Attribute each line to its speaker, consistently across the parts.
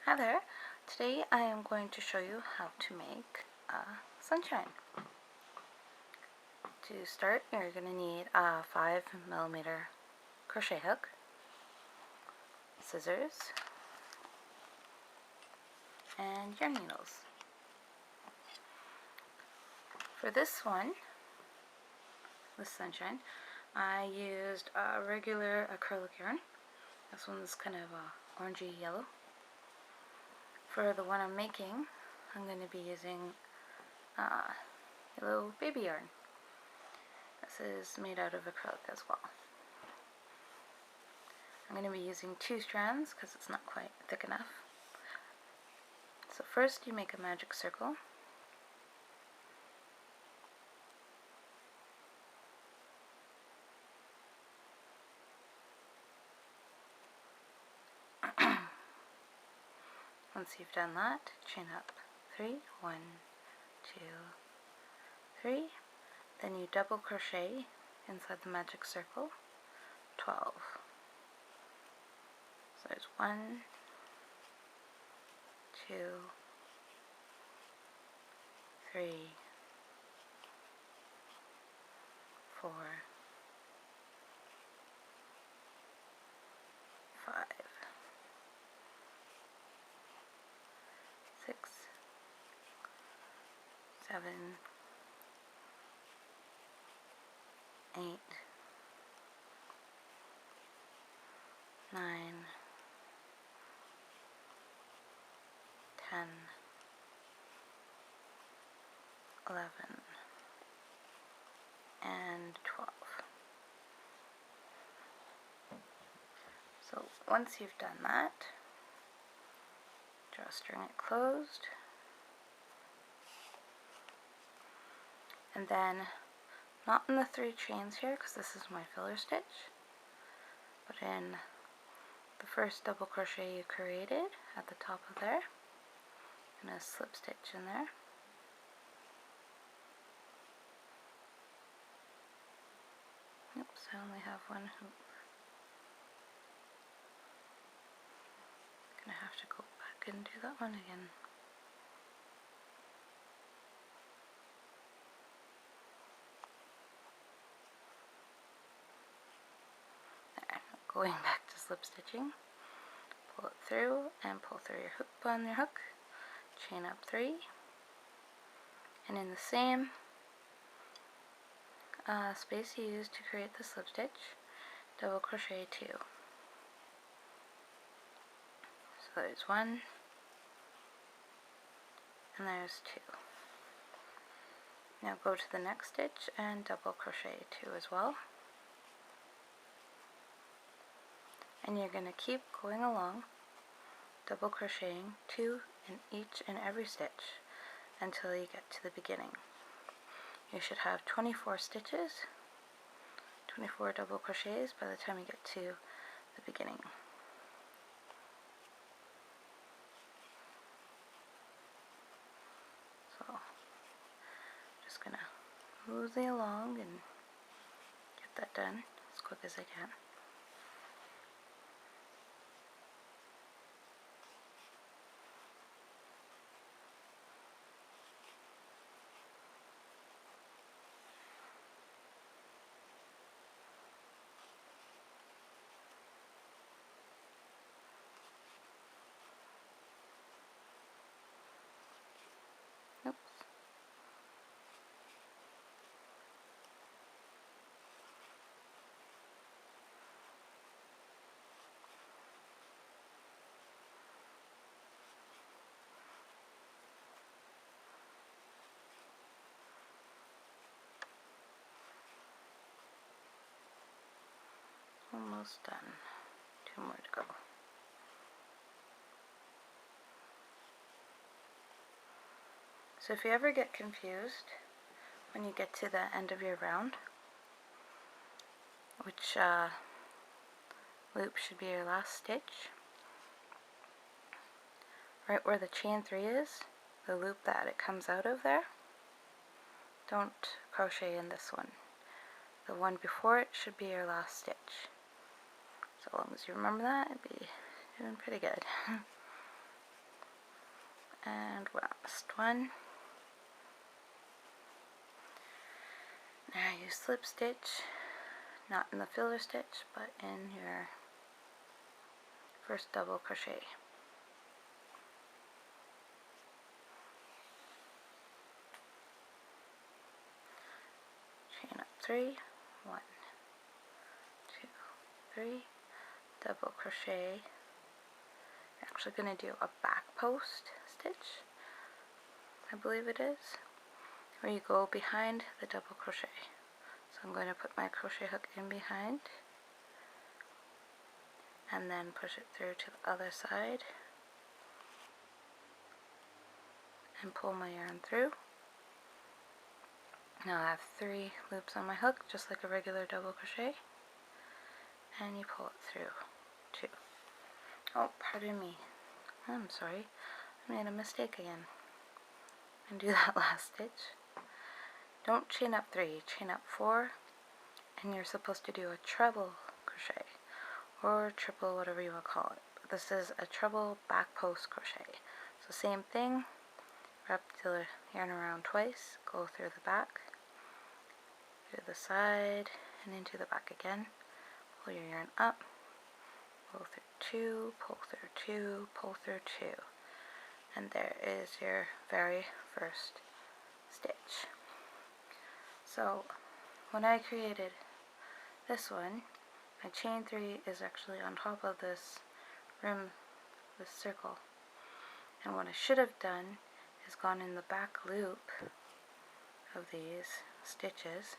Speaker 1: Hi there. Today I am going to show you how to make sunshine. To start, you're going to need a 5mm crochet hook, scissors, and yarn needles. For this one, this sunshine, I used a regular acrylic yarn. This one's kind of orangey yellow. For the one I'm making, I'm going to be using yellow baby yarn. This is made out of acrylic as well. I'm going to be using 2 strands because it's not quite thick enough. So first you make a magic circle. Once you've done that, chain up 3, 1, 2, 3, then you double crochet inside the magic circle 12. So there's 1, 2, 3, 4, 5, 6, 7, 8, 9, 10, 11, and 12. So once you've done that, drawstring it closed, and then not in the 3 chains here because this is my filler stitch, but in the first double crochet you created at the top of there, and a slip stitch in there. Oops, I only have one hoop. Gonna have to go back and do that one again. There, going back to slip stitching. Pull it through and pull through your hoop on your hook. Chain up 3, and in the same space you used to create the slip stitch, double crochet 2. So there's 1, and there's 2. Now go to the next stitch and double crochet 2 as well. And you're going to keep going along, double crocheting 2 in each and every stitch until you get to the beginning. You should have 24 stitches, 24 double crochets by the time you get to the beginning. So, just gonna mosey along and get that done as quick as I can. Oops. Almost done. 2 more to go. So if you ever get confused when you get to the end of your round, which loop should be your last stitch, right where the chain 3 is, the loop that it comes out of there, don't crochet in this one. The one before it should be your last stitch. So long as you remember that, it'd be doing pretty good. And last one. Now you slip stitch, not in the filler stitch, but in your first double crochet. Chain up 3, 1, 2, 3, double crochet. You're actually going to do a back post stitch, I believe it is, where you go behind the double crochet. So I'm going to put my crochet hook in behind and then push it through to the other side and pull my yarn through. Now I have 3 loops on my hook, just like a regular double crochet, and you pull it through 2. Oh, pardon me. I'm sorry. I made a mistake again. And do that last stitch. Don't chain up 3, chain up 4, and you're supposed to do a treble crochet, or triple, whatever you want to call it. But this is a treble back post crochet. So same thing, wrap the yarn around twice, go through the back, through the side, and into the back again. Pull your yarn up, pull through 2, pull through 2, pull through 2. And there is your very first stitch. So when I created this one, my chain 3 is actually on top of this rim, this circle. And what I should have done is gone in the back loop of these stitches,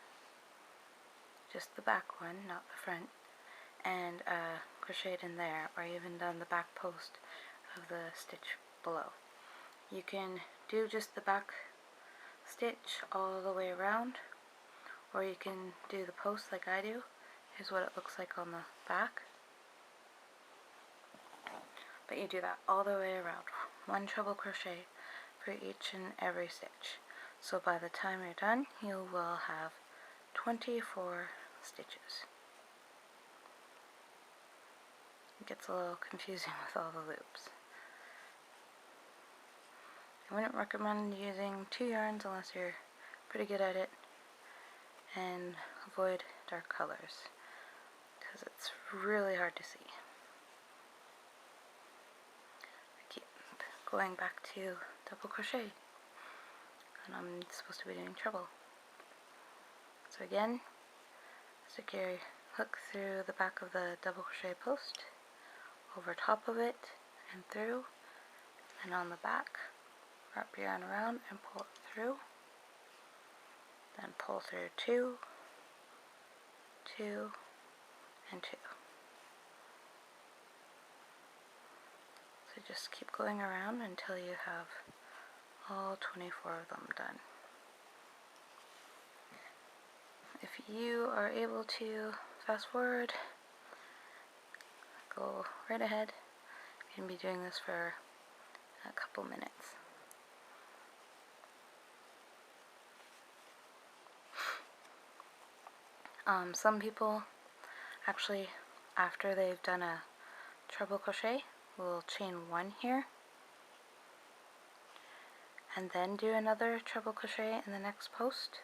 Speaker 1: just the back one, not the front, and crocheted in there, or even done the back post of the stitch below. You can do just the back stitch all the way around, or you can do the post like I do. Here's what it looks like on the back. But you do that all the way around. 1 treble crochet for each and every stitch. So by the time you're done, you will have 24 stitches. It gets a little confusing with all the loops. I wouldn't recommend using 2 yarns unless you're pretty good at it, and avoid dark colors because it's really hard to see. I keep going back to double crochet, and I'm supposed to be doing treble. So again, stick your hook through the back of the double crochet post, over top of it and through, and on the back wrap your yarn around and pull it through, then pull through 2, 2, and 2. So just keep going around until you have all 24 of them done. If you are able to fast forward, go right ahead. You can be doing this for a couple minutes. Some people actually, after they've done a treble crochet, will chain 1 here and then do another treble crochet in the next post,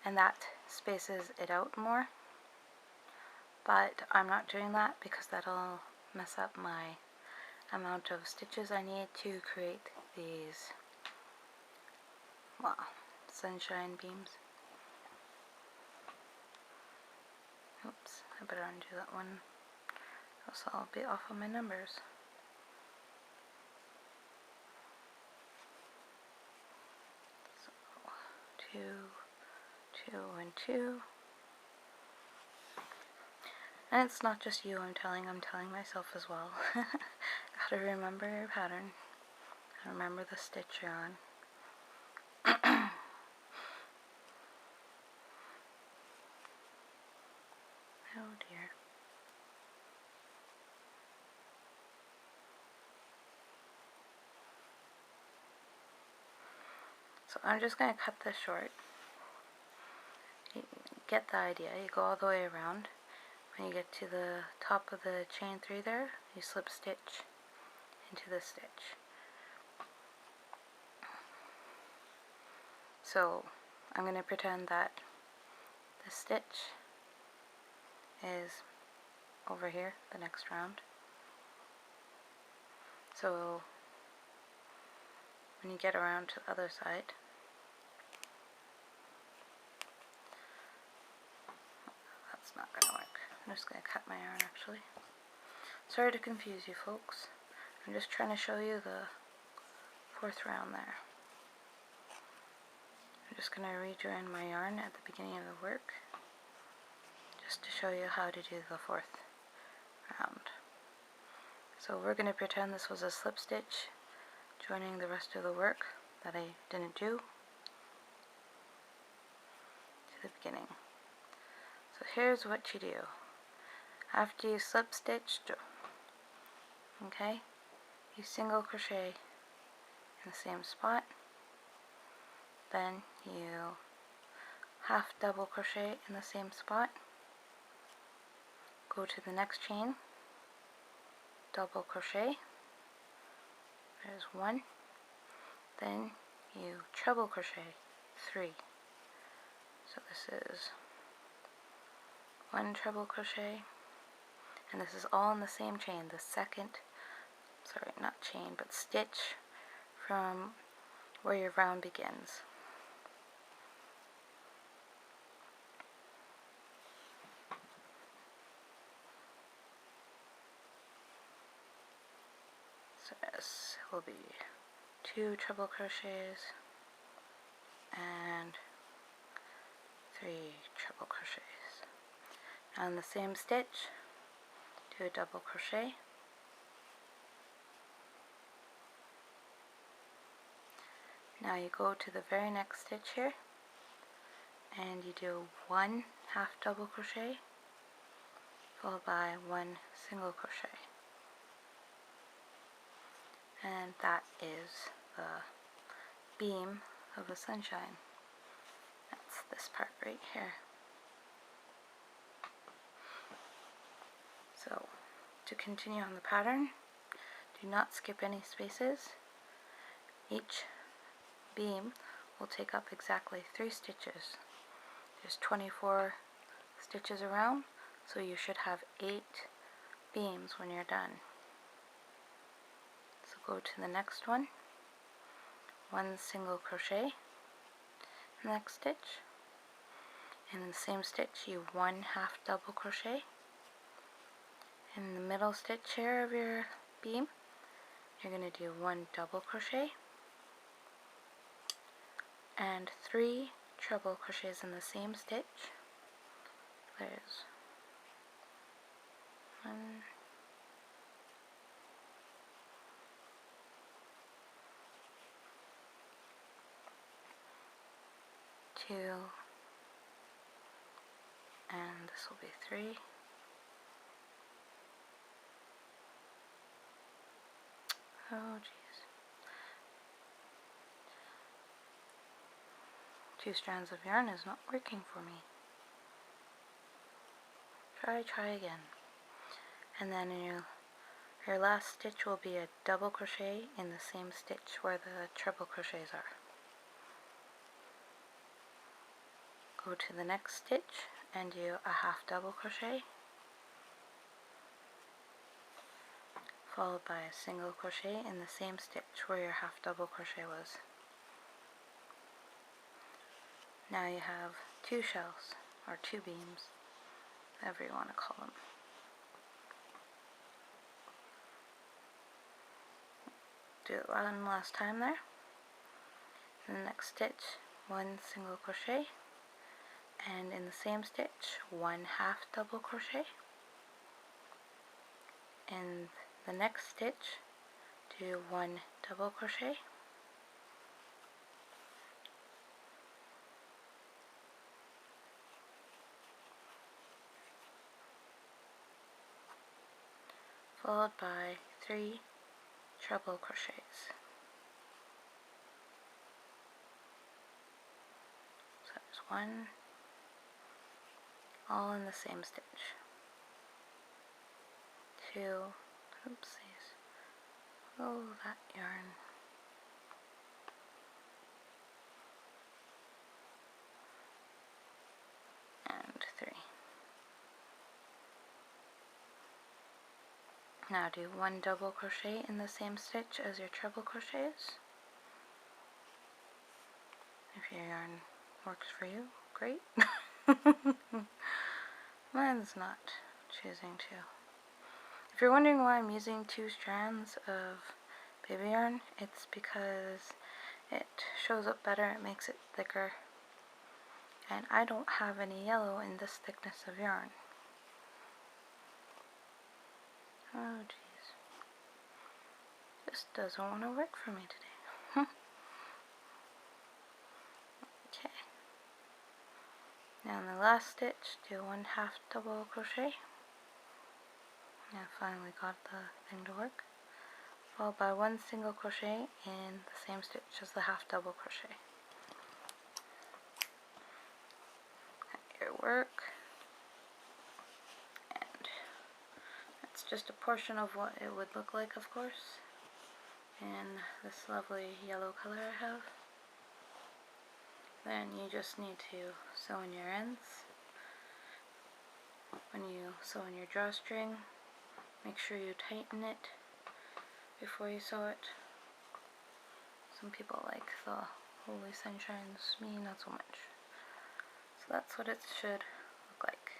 Speaker 1: and that spaces it out more. But I'm not doing that because that'll mess up my amount of stitches I need to create these, well, sunshine beams. Oops, I better undo that one, else I'll be off on my numbers. So 2, 2, and 2. And it's not just you I'm telling myself as well. Gotta remember your pattern. Gotta remember the stitch you're on. Oh dear. So I'm just going to cut this short. You get the idea. You go all the way around. When you get to the top of the chain 3 there, you slip stitch into the stitch. So I'm going to pretend that the stitch is over here, the next round. So when you get around to the other side, that's not going to work. I'm just going to cut my yarn actually. Sorry to confuse you folks. I'm just trying to show you the 4th round there. I'm just going to rejoin my yarn at the beginning of the work just to show you how to do the 4th round. So we're going to pretend this was a slip stitch joining the rest of the work that I didn't do to the beginning. So here's what you do. After you slip stitch, okay, you single crochet in the same spot, then you half double crochet in the same spot, go to the next chain, double crochet, there's 1, then you treble crochet 3. So this is 1 treble crochet, and this is all in the same chain, the second, sorry, not chain, but stitch from where your round begins. So this will be 2 treble crochets and 3 treble crochets. Now in the same stitch, do a double crochet, now you go to the very next stitch here and you do 1 half double crochet followed by 1 single crochet, and that is the beam of the sunshine. That's this part right here. So to continue on the pattern, do not skip any spaces. Each beam will take up exactly 3 stitches. There's 24 stitches around, so you should have 8 beams when you're done. So go to the next one, 1 single crochet in the next stitch, and in the same stitch you 1 half double crochet. In the middle stitch here of your beam, you're going to do 1 double crochet and 3 treble crochets in the same stitch. There's 1, 2, and this will be 3. Oh jeez. 2 strands of yarn is not working for me. Try again. And then in your last stitch will be a double crochet in the same stitch where the treble crochets are. Go to the next stitch and do a half double crochet followed by a single crochet in the same stitch where your half double crochet was. Now you have 2 shells, or 2 beams, whatever you want to call them. Do it one last time there. In the next stitch, 1 single crochet, and in the same stitch, 1 half double crochet. In the next stitch, do 1 double crochet, followed by 3 treble crochets. So there's 1, all in the same stitch. 2, oopsies, Oh, that yarn. And 3. Now do 1 double crochet in the same stitch as your treble crochets. If your yarn works for you, great. Mine's not choosing to. If you're wondering why I'm using 2 strands of baby yarn, it's because it shows up better, it makes it thicker, and I don't have any yellow in this thickness of yarn. Oh jeez. This doesn't want to work for me today. Okay. Now in the last stitch, do 1/2 double crochet. I finally got the thing to work. Followed by 1 single crochet in the same stitch as the 1/2 double crochet. Your work, and that's just a portion of what it would look like, of course, in this lovely yellow color I have. Then you just need to sew in your ends. When you sew in your drawstring, make sure you tighten it before you sew it. Some people like the holy sunshines, me not so much. So that's what it should look like.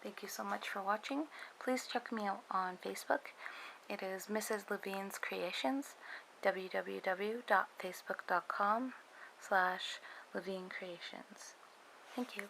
Speaker 1: Thank you so much for watching. Please check me out on Facebook. It is Mrs. Levine's Creations, www.facebook.com/LevineCreations. Thank you.